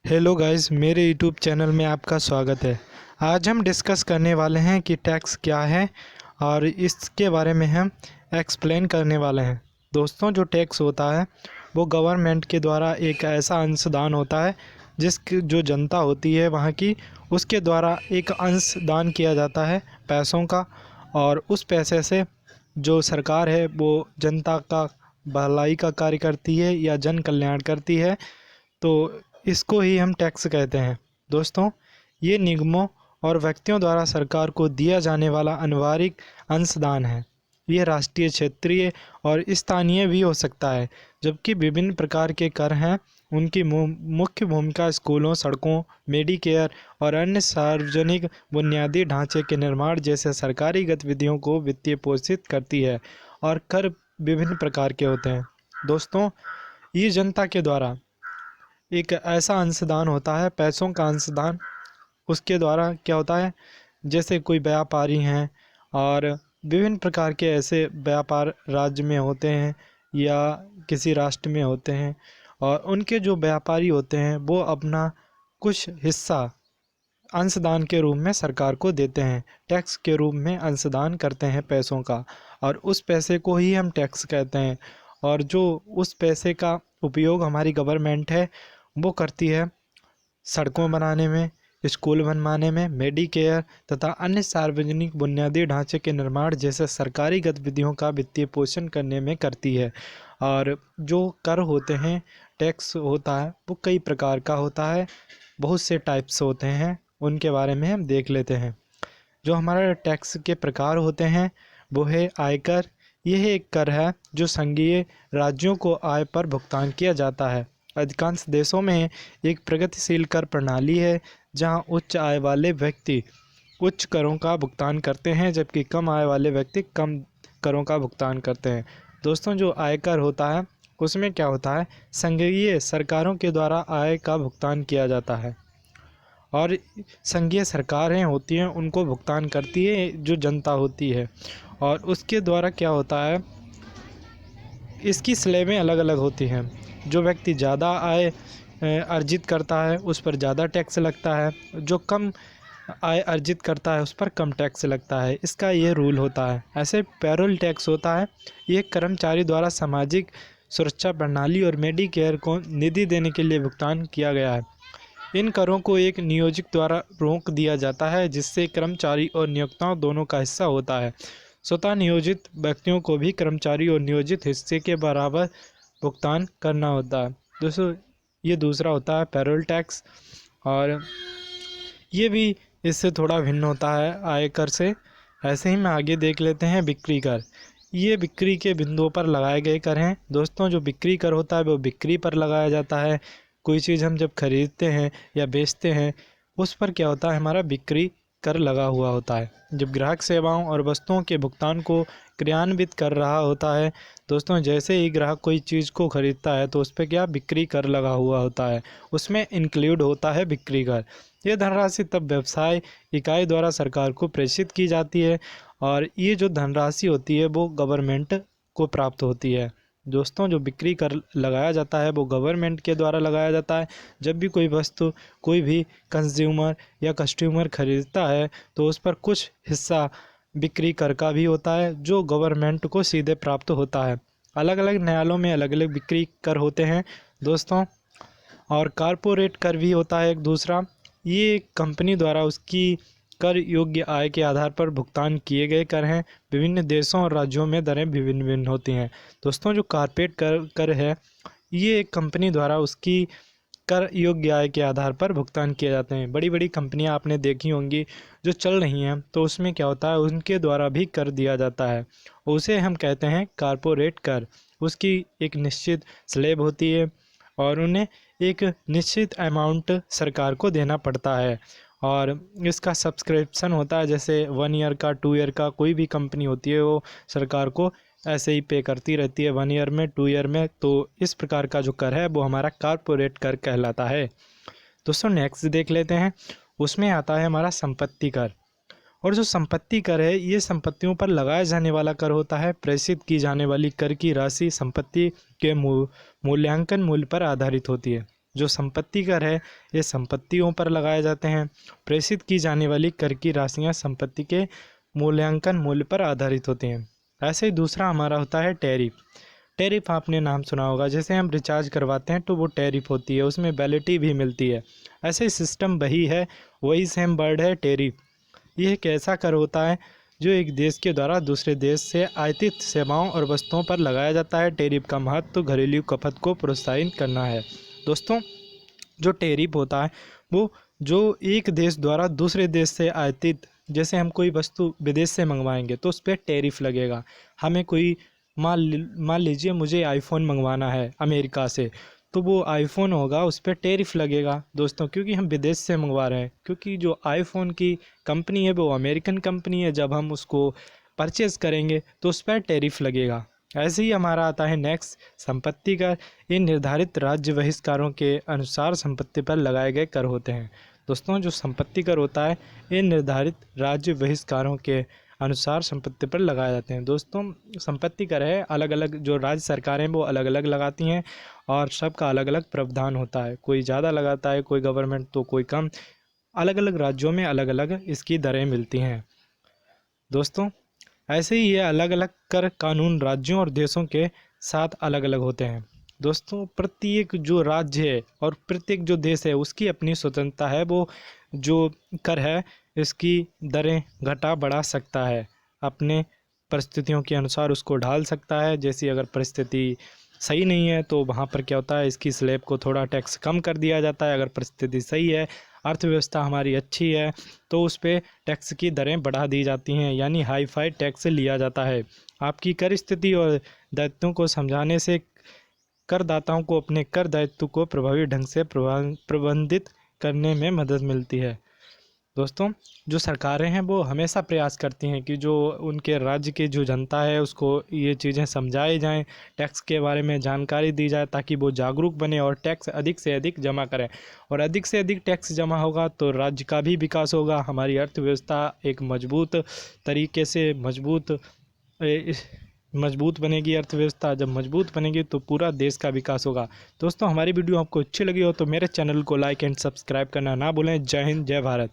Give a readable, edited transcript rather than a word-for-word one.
Hello guys, मेरे YouTube channel में आपका स्वागत है। आज हम डिस्कस करने वाले हैं कि टैक्स क्या है और इसके बारे में हम एक्सप्लेन करने वाले हैं। दोस्तों, जो टैक्स होता है वो गवर्नमेंट के द्वारा एक ऐसा अंशदान होता है जिसकी जो जनता होती है वहाँ की, उसके द्वारा एक अंशदान किया जाता है पैसों का। और उस पैसे से जो सरकार है वो जनता का भलाई का कार्य करती है या जन कल्याण करती है। तो इसको ही हम टैक्स कहते हैं। दोस्तों, ये निगमों और व्यक्तियों द्वारा सरकार को दिया जाने वाला अनिवार्य अंशदान है। ये राष्ट्रीय, क्षेत्रीय और स्थानीय भी हो सकता है। जबकि विभिन्न प्रकार के कर हैं, उनकी मुख्य भूमिका स्कूलों, सड़कों, मेडिकेयर और अन्य सार्वजनिक बुनियादी ढांचे के निर्माण जैसे सरकारी गतिविधियों को वित्तीय पोषित करती है। और कर विभिन्न प्रकार के होते हैं। दोस्तों, ये जनता के द्वारा एक ऐसा अंशदान होता है, पैसों का अंशदान। उसके द्वारा क्या होता है, जैसे कोई व्यापारी हैं और विभिन्न प्रकार के ऐसे व्यापार राज्य में होते हैं या किसी राष्ट्र में होते हैं, और उनके जो व्यापारी होते हैं वो अपना कुछ हिस्सा अंशदान के रूप में सरकार को देते हैं, टैक्स के रूप में अंशदान करते हैं पैसों का। और उस पैसे को ही हम टैक्स कहते हैं। और जो उस पैसे का उपयोग हमारी गवर्नमेंट है वो करती है सड़कों बनाने में, स्कूल बनवाने में, मेडिकेयर तथा अन्य सार्वजनिक बुनियादी ढांचे के निर्माण जैसे सरकारी गतिविधियों का वित्तीय पोषण करने में करती है। और जो कर होते हैं, टैक्स होता है, वो कई प्रकार का होता है, बहुत से टाइप्स होते हैं। उनके बारे में हम देख लेते हैं। जो हमारा टैक्स के प्रकार होते हैं वो है आयकर। यह एक कर है जो संघीय राज्यों को आय पर भुगतान किया जाता है। अधिकांश देशों में एक प्रगतिशील कर प्रणाली है जहां उच्च आय वाले व्यक्ति उच्च करों का भुगतान करते हैं, जबकि कम आय वाले व्यक्ति कम करों का भुगतान करते हैं। दोस्तों, जो आयकर होता है उसमें क्या होता है, संघीय सरकारों के द्वारा आय का भुगतान किया जाता है। और संघीय सरकारें होती हैं उनको भुगतान करती है जो जनता होती है। और उसके द्वारा क्या होता है, इसकी स्लैबें अलग अलग होती हैं। जो व्यक्ति ज़्यादा आय अर्जित करता है उस पर ज़्यादा टैक्स लगता है, जो कम आय अर्जित करता है उस पर कम टैक्स लगता है। इसका ये रूल होता है। ऐसे पेरोल टैक्स होता है, ये कर्मचारी द्वारा सामाजिक सुरक्षा प्रणाली और मेडिकेयर को निधि देने के लिए भुगतान किया गया है। इन करों को एक नियोजक द्वारा रोक दिया जाता है, जिससे कर्मचारी और नियोक्ताओं दोनों का हिस्सा होता है। स्वतः नियोजित व्यक्तियों को भी कर्मचारी और नियोजित हिस्से के बराबर भुगतान करना होता है। दोस्तों, ये दूसरा होता है पेरोल टैक्स, और ये भी इससे थोड़ा भिन्न होता है आयकर से। ऐसे ही में आगे देख लेते हैं बिक्री कर। ये बिक्री के बिंदुओं पर लगाए गए कर हैं। दोस्तों, जो बिक्री कर होता है वो बिक्री पर लगाया जाता है। कोई चीज़ हम जब खरीदते हैं या बेचते हैं उस पर क्या होता है, हमारा बिक्री कर लगा हुआ होता है। जब ग्राहक सेवाओं और वस्तुओं के भुगतान को क्रियान्वित कर रहा होता है, दोस्तों, जैसे ही ग्राहक कोई चीज़ को खरीदता है तो उस पर क्या बिक्री कर लगा हुआ होता है, उसमें इंक्लूड होता है बिक्री कर। ये धनराशि तब व्यवसाय इकाई द्वारा सरकार को प्रेषित की जाती है, और ये जो धनराशि होती है वो गवर्नमेंट को प्राप्त होती है। दोस्तों, जो बिक्री कर लगाया जाता है वो गवर्नमेंट के द्वारा लगाया जाता है। जब भी कोई वस्तु कोई भी कंज्यूमर या कस्टमर खरीदता है तो उस पर कुछ हिस्सा बिक्री कर का भी होता है जो गवर्नमेंट को सीधे प्राप्त होता है। अलग अलग न्यायालयों में अलग अलग बिक्री कर होते हैं दोस्तों। और कारपोरेट कर भी होता है एक दूसरा। ये कंपनी द्वारा उसकी कर योग्य आय के आधार पर भुगतान किए गए कर हैं। विभिन्न देशों और राज्यों में दरें भिन्न भिन्न होती हैं। दोस्तों, जो कारपोरेट कर है ये एक कंपनी द्वारा उसकी कर योग्य आय के आधार पर भुगतान किए जाते हैं। बड़ी बड़ी कंपनियां आपने देखी होंगी जो चल रही हैं, तो उसमें क्या होता है, उनके द्वारा भी कर दिया जाता है। उसे हम कहते हैं कारपोरेट कर। उसकी एक निश्चित स्लैब होती है और उन्हें एक निश्चित अमाउंट सरकार को देना पड़ता है। और इसका सब्सक्रिप्शन होता है, जैसे 1 ईयर का, 2 ईयर का। कोई भी कंपनी होती है वो सरकार को ऐसे ही पे करती रहती है, 1 ईयर में, 2 ईयर में। तो इस प्रकार का जो कर है वो हमारा कारपोरेट कर कहलाता है। दोस्तों, नेक्स्ट देख लेते हैं। उसमें आता है हमारा संपत्ति कर। और जो संपत्ति कर है ये संपत्तियों पर लगाए जाने वाला कर होता है। प्रेषित की जाने वाली कर की राशि संपत्ति के मूल्यांकन मूल्य पर आधारित होती है। जो संपत्ति कर है ये संपत्तियों पर लगाए जाते हैं। प्रेषित की जाने वाली कर की राशियाँ संपत्ति के मूल्यांकन मूल्य पर आधारित होती हैं। ऐसे ही दूसरा हमारा होता है टैरिफ। टैरिफ आपने नाम सुना होगा, जैसे हम रिचार्ज करवाते हैं तो वो टैरिफ होती है, उसमें वैलिडिटी भी मिलती है। ऐसे ही सिस्टम वही है, वही सेम वर्ड है टैरिफ। यह एक ऐसा कर होता है जो एक देश के द्वारा दूसरे देश से आयातित सेवाओं और वस्तुओं पर लगाया जाता है। टैरिफ का महत्व घरेलू खपत को प्रोत्साहित करना है। दोस्तों, जो टैरिफ होता है वो जो एक देश द्वारा दूसरे देश से आयातित, जैसे हम कोई वस्तु विदेश से मंगवाएंगे तो उस पर टैरिफ लगेगा। हमें कोई मान लीजिए मुझे आईफोन मंगवाना है अमेरिका से, तो वो आईफोन होगा उस पर टैरिफ लगेगा दोस्तों, क्योंकि हम विदेश से मंगवा रहे हैं। क्योंकि जो आईफोन की कंपनी है वो अमेरिकन कंपनी है, जब हम उसको परचेज़ करेंगे तो उस पर टैरिफ लगेगा। ऐसे ही हमारा आता है नेक्स्ट संपत्ति कर। ये निर्धारित राज्य बहिष्कारों के अनुसार संपत्ति पर लगाए गए कर होते हैं। दोस्तों, जो संपत्ति कर होता है ये निर्धारित राज्य बहिष्कारों के अनुसार संपत्ति पर लगाए जाते हैं। दोस्तों, संपत्ति कर है अलग अलग, जो राज्य सरकारें वो अलग अलग लगाती हैं और सबका अलग अलग प्रावधान होता है। कोई ज़्यादा लगाता है, कोई गवर्नमेंट तो कोई कम। अलग अलग राज्यों में अलग अलग इसकी दरें मिलती हैं। दोस्तों, ऐसे ही ये अलग अलग कर कानून राज्यों और देशों के साथ अलग अलग होते हैं। दोस्तों, प्रत्येक जो राज्य है और प्रत्येक जो देश है उसकी अपनी स्वतंत्रता है। वो जो कर है इसकी दरें घटा बढ़ा सकता है, अपने परिस्थितियों के अनुसार उसको ढाल सकता है। जैसी अगर परिस्थिति सही नहीं है तो वहाँ पर क्या होता है, इसकी स्लैब को थोड़ा टैक्स कम कर दिया जाता है। अगर परिस्थिति सही है, अर्थव्यवस्था हमारी अच्छी है, तो उस पर टैक्स की दरें बढ़ा दी जाती हैं, यानी हाई फाई टैक्स लिया जाता है। आपकी कर स्थिति और दायित्वों को समझाने से करदाताओं को अपने कर दायित्व को प्रभावी ढंग से प्रबंधित करने में मदद मिलती है। दोस्तों, जो सरकारें हैं वो हमेशा प्रयास करती हैं कि जो उनके राज्य की जो जनता है उसको ये चीज़ें समझाई जाएं, टैक्स के बारे में जानकारी दी जाए, ताकि वो जागरूक बने और टैक्स अधिक से अधिक जमा करें। और अधिक से अधिक टैक्स जमा होगा तो राज्य का भी विकास होगा, हमारी अर्थव्यवस्था एक मजबूत तरीके से मजबूत बनेगी। अर्थव्यवस्था जब मजबूत बनेगी तो पूरा देश का विकास होगा। दोस्तों, हमारी वीडियो आपको अच्छी लगी हो तो मेरे चैनल को लाइक एंड सब्सक्राइब करना ना भूलें। जय हिंद, जय भारत।